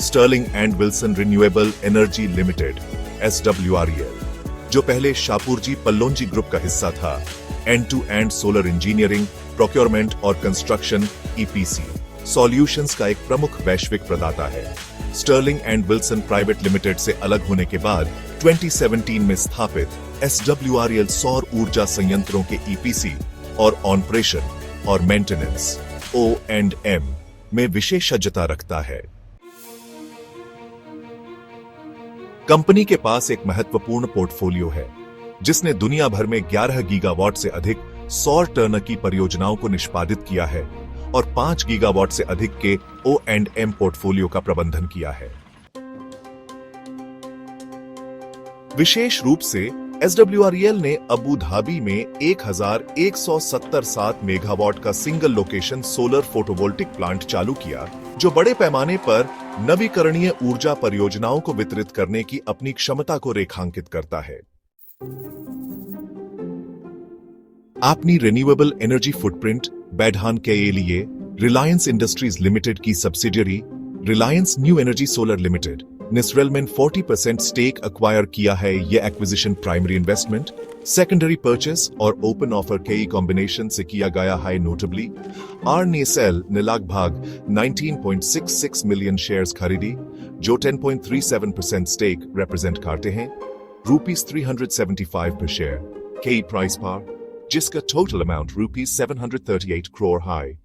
Stirling and Wilson renewable energy limited SWREL, जो पहले Shapoorji Pallonji group का हिस्सा था, end to end solar engineering, procurement और कंस्ट्रक्शन EPC सॉल्यूशंस का एक प्रमुख वैश्विक प्रदाता है। Sterling and Wilson private limited से अलग होने के बाद 2017 में स्थापित SWREL सौर ऊर्जा संयंत्रों के EPC और ऑपरेशन और मेंटेनेंस O&M में विशेषज्ञता रखता है। कंपनी के पास एक महत्वपूर्ण पोर्टफोलियो है, जिसने दुनिया भर में 11 गीगावाट से अधिक सौर टर्नकी परियोजनाओं को निष्पादित किया है और 5 गीगावाट से अधिक के O&M पोर्टफोलियो का प्रबंधन किया है। विशेष रूप से SWREL ने अबू धाबी में 1177 मेगावाट का single location solar photovoltaic plant चालू किया, जो बड़े पैमाने पर नवीकरणीय ऊर्जा परियोजनाओं को वितरित करने की अपनी क्षमता को रेखांकित करता है। अपनी रिन्यूएबल एनर्जी फुटप्रिंट बढ़ाने के लिए रिलायंस इंडस्ट्रीज लिमिटेड की subsidiary Reliance New Energy Solar Limited निसरेल में 40% स्टेक एक्वायर किया है। यह acquisition primary investment, secondary purchase और ओपन ऑफर के कॉम्बिनेशन से किया गया है। नोटेबली RNSL ने लगभग 19.66 मिलियन शेयर्स खरीदी, जो 10.37% स्टेक रिप्रेजेंट करते हैं, ₹375 पर शेयर के प्राइस पर, जिसका टोटल अमाउंट ₹738 करोड़ है।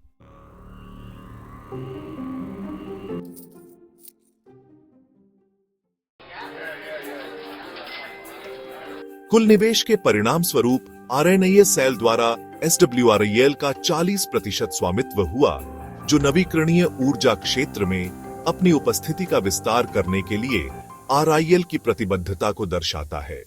कुल निवेश के परिणाम स्वरूप RNSL द्वारा SWREL का 40% स्वामित्व हुआ, जो नवीकरणीय ऊर्जा क्षेत्र में अपनी उपस्थिति का विस्तार करने के लिए RIL की प्रतिबद्धता को दर्शाता है।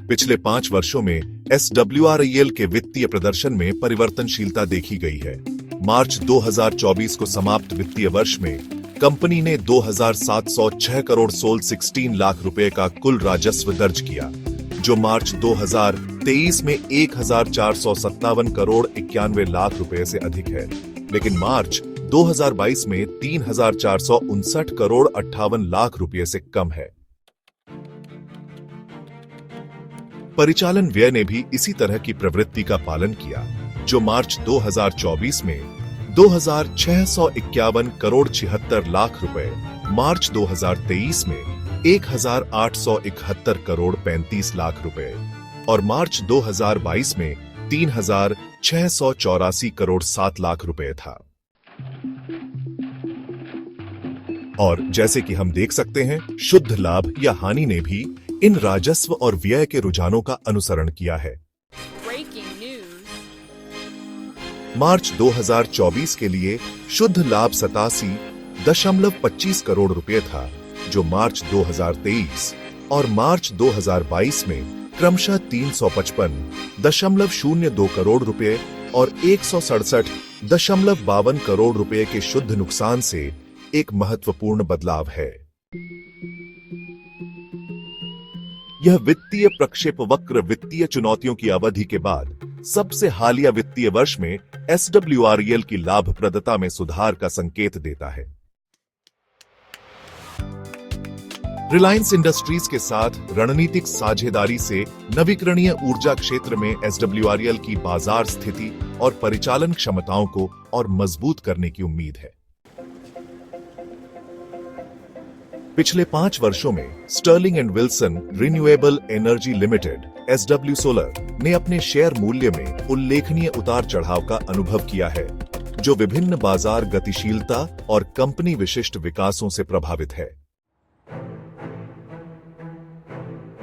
पिछले 5 वर्षों में SWREL के वित्तीय प्रदर्शन में परिवर्तनशीलता देखी गई है। मार्च 2024 को समाप्त वित्तीय वर्ष में कंपनी ने 2,706 करोड़ 16 लाख रुपए का कुल राजस्व दर्ज किया, जो मार्च 2023 में 1,457 करोड़ 91 लाख रुपए से अधिक है, लेकिन मार्च 2022 में 3,459 करोड़ 58 लाख रुपए से कम है। परिचालन व्यय ने भी इसी तरह की प्रवृत्ति का पालन किया, जो मार्च 2024 में 2,651 करोड़ 76 लाख रुपए, मार्च 2023 में 1,871 करोड़ 35 लाख रुपए और मार्च 2022 में 3,684 करोड़ 7 लाख रुपए था। और जैसे कि हम देख सकते हैं, शुद्ध लाभ या हानि ने भी इन राजस्व और व्यय के रुझानों का अनुसरण किया है। मार्च 2024 के लिए शुद्ध लाभ 87.25 करोड़ रुपए था, जो मार्च 2023 और मार्च 2022 में क्रमशः 355.02 करोड़ रुपए और 167.52 करोड़ रुपए के शुद्ध नुकसान से एक महत्वपूर्ण बदलाव है। यह वित्तीय प्रक्षेप वक्र वित्तीय चुनौतियों की अवधि के बाद सबसे हालिया वित्तीय वर्ष में SWREL की लाभप्रदता में सुधार का संकेत देता है। रिलायंस इंडस्ट्रीज के साथ रणनीतिक साझेदारी से नवीकरणीय ऊर्जा क्षेत्र में SWREL की बाजार स्थिति और परिचालन क्षमताओं को और मजबूत करने की उम्मीद है। पिछले 5 वर्षों में Sterling and Wilson renewable energy limited SW solar ने अपने शेयर मूल्य में उल्लेखनीय उतार चढ़ाव का अनुभव किया है, जो विभिन्न बाजार गतिशीलता और कंपनी विशिष्ट विकासों से प्रभावित है।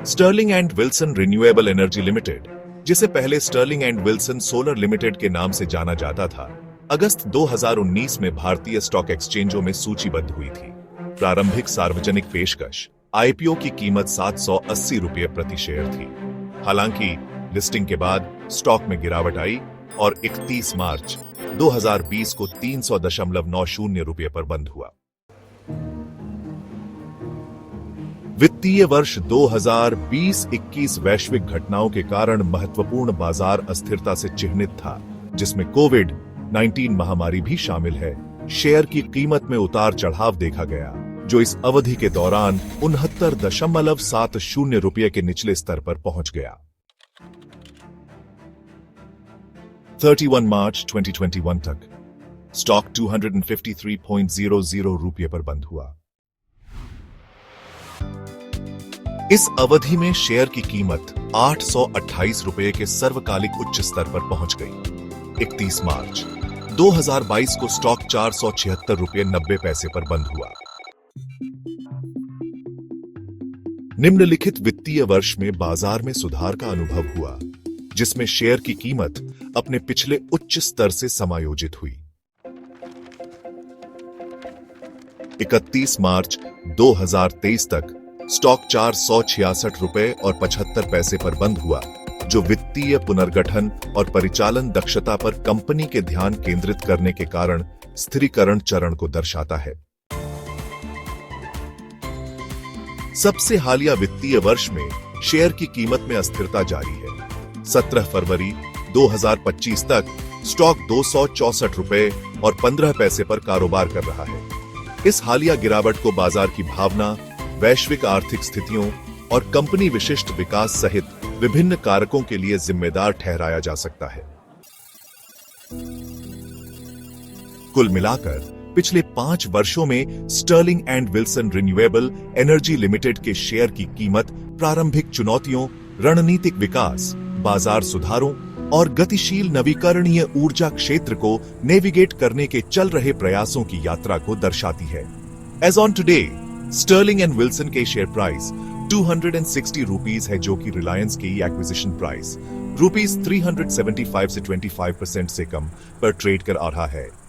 Sterling and Wilson renewable energy limited, जिसे पहले Sterling and Wilson solar limited के नाम से जाना जाता था, अगस्त 2019 में भारतीय स्टॉक एक्सचेंजों में सूचीबद्ध हुई थी। प्रारंभिक सार्वजनिक पेशकश IPO की कीमत ₹780 प्रति शेयर थी। हालांकि लिस्टिंग के बाद स्टॉक में गिरावट आई और 31 मार्च 2020 को ₹300.90 पर बंद हुआ। वित्तीय वर्ष 2020-21 वैश्विक घटनाओं के कारण महत्वपूर्ण बाजार अस्थिरता से चिह्नित था, जिसमें कोविड-19 महामारी भी शामिल है। शेयर की कीमत में उतार चढ़ाव देखा गया, जो इस अवधि के दौरान 69.70 रुपये के निचले स्तर पर पहुंच गया। 31 मार्च 2021 तक स्टॉक 253.00 रुपये पर बंद हुआ। इस अवधि में शेयर की कीमत 828 रुपये के सर्वकालिक उच्च स्तर पर पहुंच गई। 31 मार्च 2022 को स्टॉक 476 रुपये 90 पैसे पर बंद हुआ। निम्नलिखित वित्तीय वर्ष में बाजार में सुधार का अनुभव हुआ, जिसमें शेयर की कीमत अपने पिछले उच्च स्तर से समायोजित हुई। 31 मार्च 2023 तक स्टॉक 466 रुपये और 75 पैसे पर बंद हुआ, जो वित्तीय पुनर्गठन और परिचालन दक्षता पर कंपनी के ध्यान केंद्रित करने के कारण स्थिरीकरण चरण को दर्शाता है। सबसे हालिया वित्तीय वर्ष में शेयर की कीमत में अस्थिरता जारी है। 17 फरवरी 2025 तक स्टॉक 264 रुपये और 15 पैसे पर कारोबार कर रहा है। इस हालिया गिरावट को बाजार की भावना, वैश्विक आर्थिक स्थितियों और कंपनी विशिष्ट विकास सहित विभिन्न कारकों के लिए जिम्मेदार ठहराया जा सकता है। कुल मिलाकर पिछले 5 वर्षों में Sterling and Wilson renewable energy limited के शेयर की कीमत प्रारंभिक चुनौतियों, रणनीतिक विकास, बाजार सुधारों और गतिशील नवीकरणीय ऊर्जा क्षेत्र को नेविगेट करने के चल रहे प्रयासों की यात्रा को दर्शाती है। As on today, Sterling and Wilson के शेयर प्राइस 260 रुपीज है, जो कि रिलायंस की एक्विजिशन प्राइस ₹375 से 25% से कम पर ट्रेड कर आ रहा है।